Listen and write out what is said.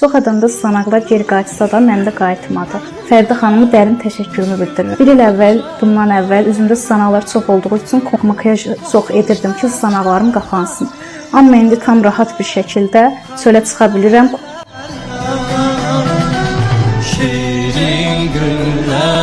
Çox adamda sızanaqlar geri qayıtsa da məndə qayıtmadı. Fərdə xanımı dərin təşəkkürümü bildirirəm. Bir il əvvəl, bundan əvvəl üzümdə sızanaqlar çox olduğu üçün makyaj çox edirdim ki, sızanaqlarım qapansın. Amma indi tam rahat bir şəkildə çölə çıxa bilirəm. Şirin günlər.